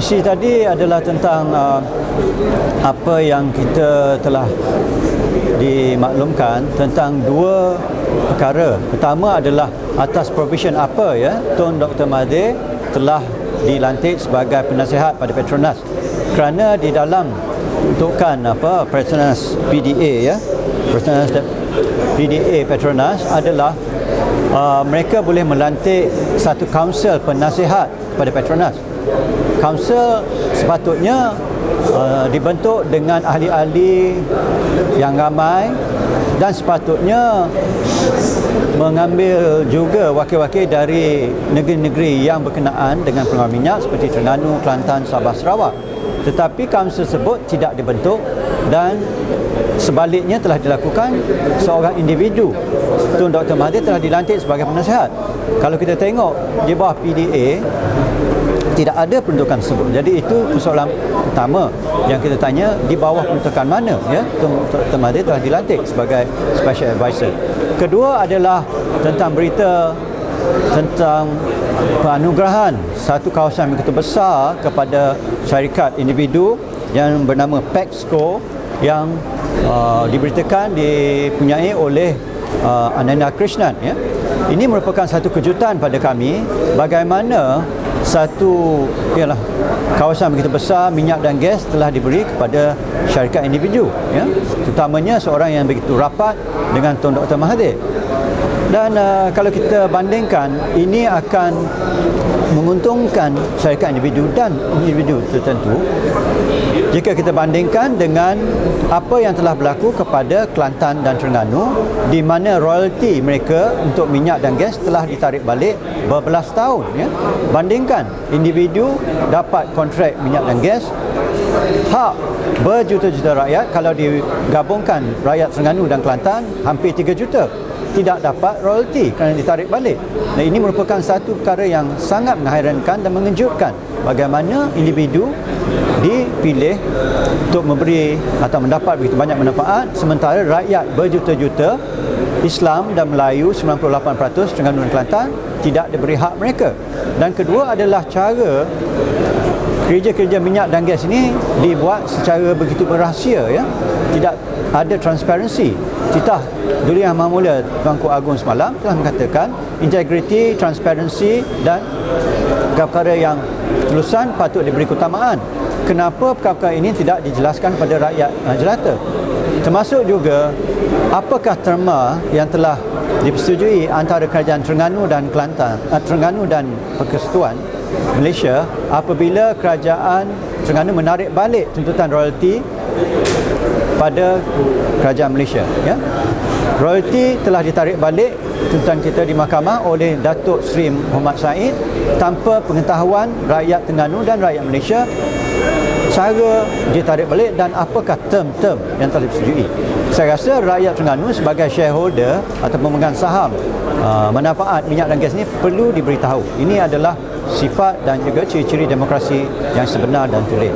isi tadi adalah tentang apa yang kita telah dimaklumkan tentang dua perkara. Pertama adalah atas provision apa Tun Dr. Mahathir telah dilantik sebagai penasihat pada Petronas, kerana di dalam peruntukan Petronas PDA Petronas PDA Petronas adalah mereka boleh melantik satu kaunsil penasihat pada Petronas. Kaunsil sepatutnya dibentuk dengan ahli-ahli yang ramai dan sepatutnya mengambil juga wakil-wakil dari negeri-negeri yang berkenaan dengan pengeluaran minyak seperti Terengganu, Kelantan, Sabah, Sarawak. Tetapi kaunsil tersebut tidak dibentuk dan sebaliknya telah dilakukan seorang individu. Tun Dr. Mahathir telah dilantik sebagai penasihat. Kalau kita tengok di bawah PDA tidak ada peruntukan tersebut. Jadi itu persoalan pertama yang kita tanya, di bawah peruntukan mana Tun Dr. Mahathir telah dilantik sebagai special advisor. Kedua adalah tentang berita tentang penganugerahan satu kawasan begitu besar kepada syarikat individu yang bernama Pexco yang diberitakan dipunyai oleh Ananda Krishnan. Ini merupakan satu kejutan pada kami, bagaimana satu kawasan begitu besar minyak dan gas telah diberi kepada syarikat individu, terutamanya seorang yang begitu rapat dengan Tun Dr. Mahathir. Dan kalau kita bandingkan, ini akan menguntungkan syarikat individu dan individu tertentu jika kita bandingkan dengan apa yang telah berlaku kepada Kelantan dan Terengganu, di mana royalti mereka untuk minyak dan gas telah ditarik balik berbelas tahun. Bandingkan individu dapat kontrak minyak dan gas, hak berjuta-juta rakyat, kalau digabungkan rakyat Terengganu dan Kelantan hampir 3 juta tidak dapat royalti kerana ditarik balik. Dan ini merupakan satu perkara yang sangat menghairankan dan mengejutkan, bagaimana individu dipilih untuk memberi atau mendapat begitu banyak manfaat, sementara rakyat berjuta-juta Islam dan Melayu 98% Terengganu dan Kelantan tidak diberi hak mereka. Dan kedua adalah cara kerja-kerja minyak dan gas ini dibuat secara begitu berahsia, tidak ada transparansi. Titah Duli Yang Maha Mulia Tuanku Agong semalam telah mengatakan integriti, transparansi dan perkara yang ketulusan patut diberi keutamaan. Kenapa perkara ini tidak dijelaskan kepada rakyat jelata? Termasuk juga apakah terma yang telah dipersetujui antara kerajaan Terengganu dan Kelantan, Terengganu dan Persekutuan Malaysia apabila kerajaan Terengganu menarik balik tuntutan royalti pada kerajaan Malaysia. Royalti telah ditarik balik tuntutan kita di mahkamah oleh Datuk Seri Muhammad Said tanpa pengetahuan rakyat Terengganu dan rakyat Malaysia cara ditarik balik dan apakah term-term yang telah disetujui. Saya rasa rakyat Terengganu sebagai shareholder atau pemegang saham manfaat minyak dan gas ini perlu diberitahu. Ini adalah sifat dan juga ciri-ciri demokrasi yang sebenar dan tulen.